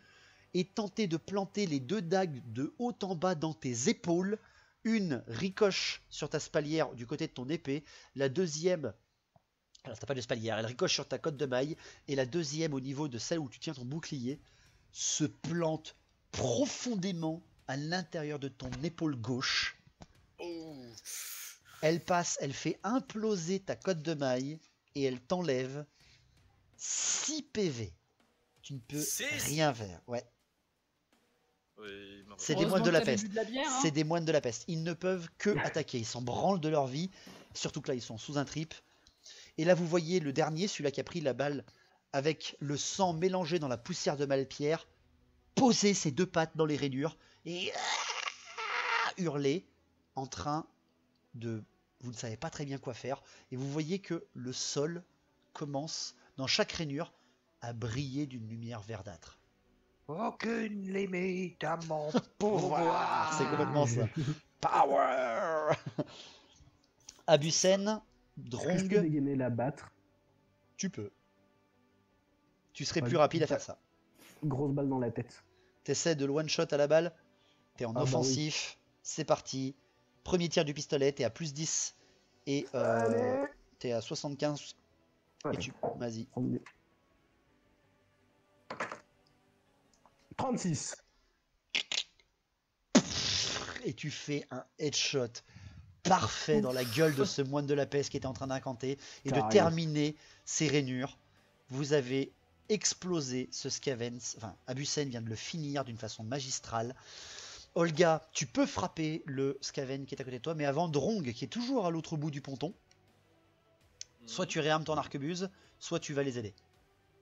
S1: et tenter de planter les 2 dagues de haut en bas dans tes épaules. Une ricoche sur ta spalière du côté de ton épée, la deuxième, alors t'as pas de spalière, elle ricoche sur ta cotte de maille, et la deuxième au niveau de celle où tu tiens ton bouclier se plante profondément à l'intérieur de ton épaule gauche. Elle passe, elle fait imploser ta cotte de maille et elle t'enlève 6 PV. Tu ne peux rien faire. Ouais.
S4: Oui,
S1: c'est des moines de la peste. C'est des moines de la peste. Ils ne peuvent que attaquer. Ils s'en branlent de leur vie. Surtout que là, ils sont sous un trip. Et là, vous voyez le dernier, celui-là qui a pris la balle avec le sang mélangé dans la poussière de Malpierre, poser ses 2 pattes dans les rainures et hurler en train de... Vous ne savez pas très bien quoi faire. Et vous voyez que le sol commence, dans chaque rainure, à briller d'une lumière verdâtre.
S2: Aucune limite à mon pouvoir.
S1: C'est complètement ça. Power. Abusen, Drong.
S3: Je peux dégainer la battre.
S1: Tu peux. Tu serais plus rapide à faire ça.
S3: Grosse balle dans la tête.
S1: T'essaies de one shot à la balle. T'es en offensif. Bah oui. C'est parti. Premier tir du pistolet. T'es à plus 10. Et t'es à 75. Ouais. Et tu... Vas-y.
S3: 36.
S1: Et tu fais un headshot parfait dans la gueule de ce moine de la peste qui était en train d'incanter et de terminer ses rainures. Vous avez explosé ce Skaven. Enfin, Abusen vient de le finir d'une façon magistrale. Olga, tu peux frapper le Skaven qui est à côté de toi, mais avant, Drong qui est toujours à l'autre bout du ponton. Soit tu réarmes ton arquebuse, soit tu vas les aider.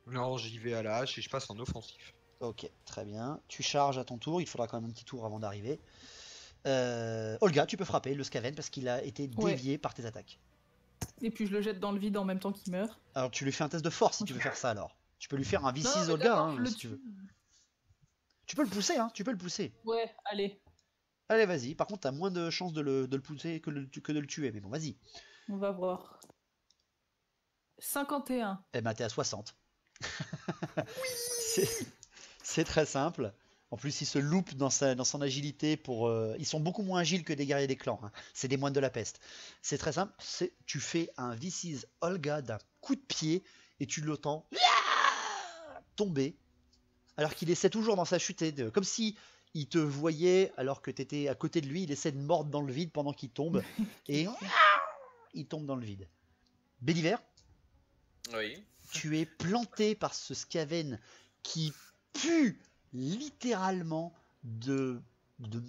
S2: Non, j'y vais à la hache et je passe en offensif.
S1: Ok, très bien. Tu charges à ton tour. Il faudra quand même un petit tour avant d'arriver. Olga, tu peux frapper le Skaven parce qu'il a été dévié par tes attaques.
S5: Et puis je le jette dans le vide en même temps qu'il meurt.
S1: Alors tu lui fais un test de force si tu veux faire ça alors. Tu peux lui faire un V6 Olga hein, si tu veux. Tu peux le pousser, hein, tu peux le pousser.
S5: Ouais, allez.
S1: Allez, vas-y. Par contre, t'as moins de chances de le pousser que de le tuer. Mais bon, vas-y.
S5: On va voir. 51.
S1: Eh ben, t'es à 60. Oui. C'est très simple. En plus, il se loupe dans son agilité pour... Ils sont beaucoup moins agiles que des guerriers des clans. Hein. C'est des moines de la peste. C'est très simple. Tu fais un V6 Olga d'un coup de pied et tu l'entends tomber. Alors qu'il essaie toujours dans sa chute. Comme si il te voyait alors que tu étais à côté de lui. Il essaie de mordre dans le vide pendant qu'il tombe. Et il tombe dans le vide. Bédiver.
S4: Oui.
S1: Tu es planté par ce Skaven qui pue littéralement de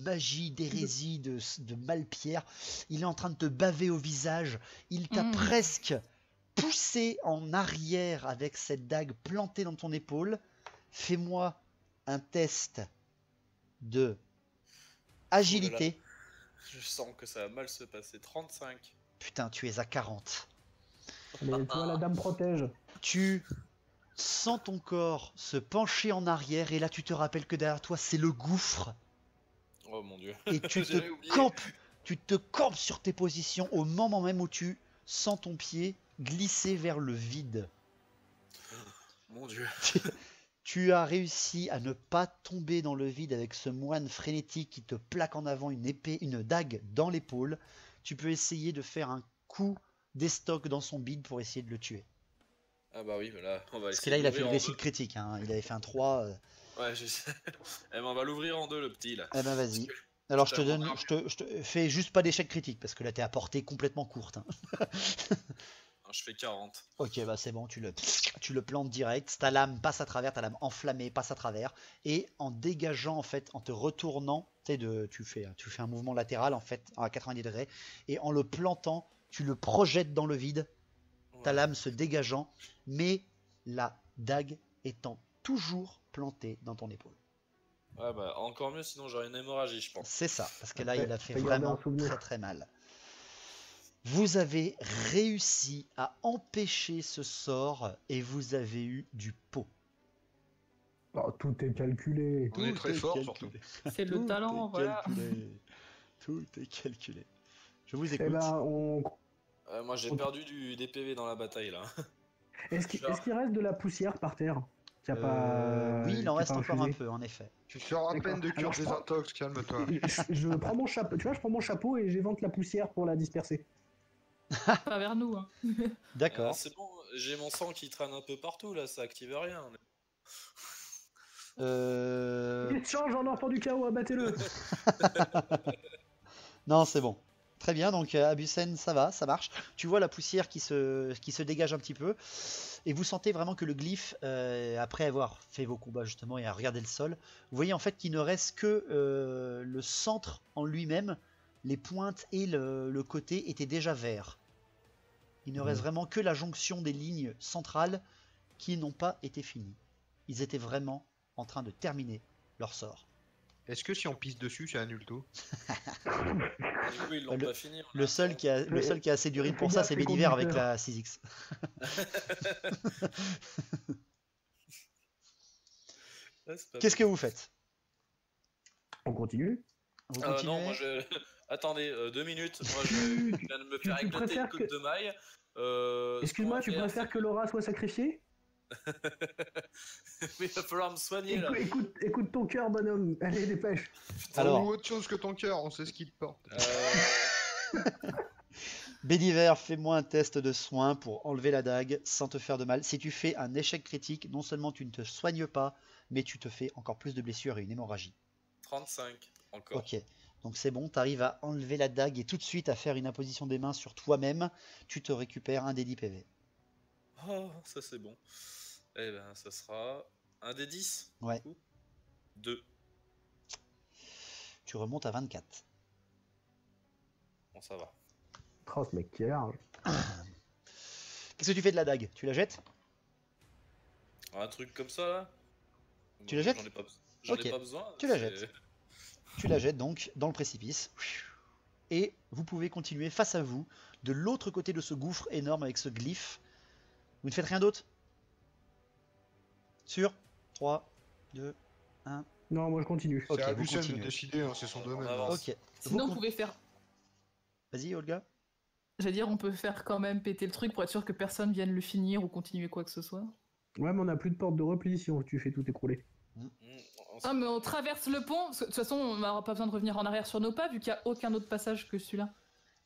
S1: magie, d'hérésie, de malpierre. Il est en train de te baver au visage. Il t'a presque poussé en arrière avec cette dague plantée dans ton épaule. Fais-moi un test de agilité.
S4: Je sens que ça va mal se passer. 35.
S1: Putain, tu es à 40.
S3: Mais toi, la dame protège.
S1: Tu sens ton corps se pencher en arrière et là tu te rappelles que derrière toi c'est le gouffre.
S4: Oh mon dieu.
S1: Et tu te campes sur tes positions au moment même où tu sens ton pied glisser vers le vide.
S4: Mon dieu.
S1: Tu as réussi à ne pas tomber dans le vide avec ce moine frénétique qui te plaque en avant une dague dans l'épaule. Tu peux essayer de faire un coup d'estoc dans son bide pour essayer de le tuer.
S4: Ah bah oui, là, on va essayer.
S1: Parce que là, il a fait le récit critique, hein. Il avait fait un 3.
S4: Ouais, je sais. Eh ben, on va l'ouvrir en deux, le petit, là.
S1: Eh ben, vas-y. Alors, je te fais juste pas d'échec critique, parce que là, t'es à portée complètement courte. Hein.
S4: Je fais 40.
S1: Ok, bah c'est bon, tu le plantes direct. Ta lame passe à travers, ta lame enflammée passe à travers. Et en dégageant, en fait, en te retournant, tu fais un mouvement latéral, en fait, à 90 degrés. Et en le plantant, tu le projettes dans le vide. Ta lame se dégageant, mais la dague étant toujours plantée dans ton épaule.
S4: Ouais, bah encore mieux, sinon j'aurais une hémorragie, je pense.
S1: C'est ça, parce que là, il a fait vraiment très très mal. Vous avez réussi à empêcher ce sort et vous avez eu du pot.
S3: Oh, tout est calculé.
S2: On est très fort, surtout.
S5: C'est le talent, voilà.
S1: Tout est calculé. Je vous écoute.
S3: Eh ben,
S4: moi j'ai perdu des PV dans la bataille là.
S3: Est-ce qu'il reste de la poussière par terre?
S1: Oui, il en reste encore un peu, en effet.
S2: Tu sors à peine de cure des intox, calme-toi.
S3: Je prends mon chapeau, tu vois, je prends mon chapeau et j'évente la poussière pour la disperser.
S5: Pas vers nous. Hein.
S1: D'accord.
S4: C'est bon, j'ai mon sang qui traîne un peu partout là, ça active rien.
S3: Il change en enfant du chaos, abattez-le.
S1: Non, c'est bon. Très bien, donc Abusen, ça va, ça marche. Tu vois la poussière qui se dégage un petit peu. Et vous sentez vraiment que le glyphe, après avoir fait vos combats justement et à regarder le sol, vous voyez en fait qu'il ne reste que le centre en lui-même. Les pointes et le côté étaient déjà verts. Il ne reste vraiment que la jonction des lignes centrales qui n'ont pas été finies. Ils étaient vraiment en train de terminer leur sort.
S2: Est-ce que si on pisse dessus, ça annule tout?
S4: Du coup, ils l'ont pas fini.
S1: Le seul qui a assez d'urine pour ça, c'est Bédiver avec la 6X. Qu'est-ce que vous faites?
S3: On continue?
S1: Vous continuez?
S4: Non, moi je... Attendez, 2 minutes. Moi je viens de me faire éclater une coupe de maille.
S3: Excuse-moi, tu préfères que Laura soit sacrifiée?
S4: Mais il va falloir me soigner là.
S3: Écoute ton cœur, bonhomme. Allez, dépêche.
S2: Alors, autre chose que ton cœur, on sait ce qu'il te porte.
S1: Bédiver, fais-moi un test de soin pour enlever la dague sans te faire de mal. Si tu fais un échec critique, non seulement tu ne te soignes pas, mais tu te fais encore plus de blessures et une hémorragie.
S4: 35 encore.
S1: Ok, donc c'est bon, tu arrives à enlever la dague et tout de suite à faire une imposition des mains sur toi-même. Tu te récupères un des 10 PV.
S4: Oh, ça c'est bon. Eh ben, ça sera un des 10.
S1: Ouais.
S4: 2.
S1: Tu remontes à 24.
S4: Bon, ça va.
S3: Oh, ce mec qui est large.
S1: Qu'est-ce que tu fais de la dague? Tu la jettes?
S4: Un truc comme ça là?
S1: Tu la jettes?
S4: J'en ai pas besoin.
S1: Tu la jettes. Tu la jettes donc dans le précipice. Et vous pouvez continuer face à vous, de l'autre côté de ce gouffre énorme avec ce glyphe. Vous ne faites rien d'autre? Sur 3, 2, 1.
S3: Non, moi je continue.
S2: C'est à Abusen de décider, hein, c'est son domaine.
S1: Ok.
S5: Sinon, on pouvait faire.
S1: Vas-y, Olga.
S5: J'allais dire, on peut faire quand même péter le truc pour être sûr que personne vienne le finir ou continuer quoi que ce soit.
S3: Ouais, mais on n'a plus de porte de repli si tu fais tout écrouler.
S5: Ah, mais on traverse le pont. De toute façon, on n'aura pas besoin de revenir en arrière sur nos pas vu qu'il n'y a aucun autre passage que celui-là.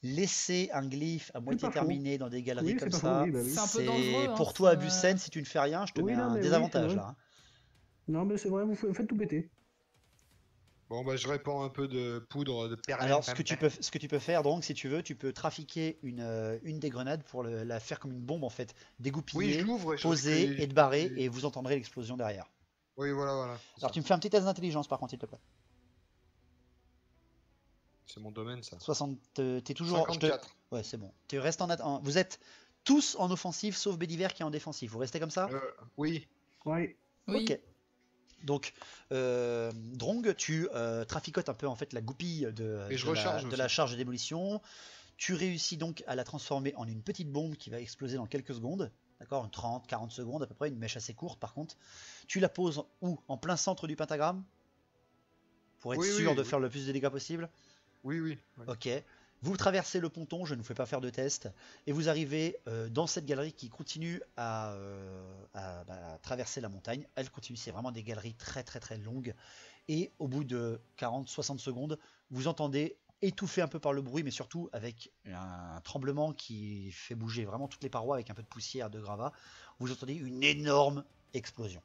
S1: Laisser un glyphe à moitié terminé dans des galeries comme ça,
S5: c'est un peu dangereux. Hein,
S1: pour toi, Abusen, si tu ne fais rien, je te mets un désavantage là.
S3: Non, mais c'est vrai, vous faites tout péter.
S2: Bon, bah je répands un peu de poudre de perlin.
S1: Alors, ce que tu peux faire, donc, si tu veux, tu peux trafiquer une des grenades pour la faire comme une bombe en fait, dégoupiller, poser et te barrer, et vous entendrez l'explosion derrière.
S2: Oui, voilà.
S1: Alors tu me fais un petit test d'intelligence par contre, s'il te plaît.
S2: C'est mon domaine, ça.
S1: 60, t'es toujours...
S2: 54.
S1: Ouais, c'est bon. Tu restes vous êtes tous en offensive, sauf Bédiver qui est en défensif. Vous restez comme ça?
S2: Oui.
S3: Oui.
S1: Ok. Donc, Drong, tu traficotes un peu en fait la goupille de la charge de démolition. Tu réussis donc à la transformer en une petite bombe qui va exploser dans quelques secondes. D'accord, 30-40 secondes à peu près, une mèche assez courte par contre. Tu la poses où? En plein centre du pentagramme? Pour être sûr de faire le plus de dégâts possible?
S2: Oui.
S1: Ok. Vous traversez le ponton, je ne vous fais pas faire de test, et vous arrivez dans cette galerie qui continue à traverser la montagne. Elle continue, c'est vraiment des galeries très longues. Et au bout de 40-60 secondes, vous entendez, étouffé un peu par le bruit, mais surtout avec un tremblement qui fait bouger vraiment toutes les parois avec un peu de poussière, de gravat, vous entendez une énorme explosion.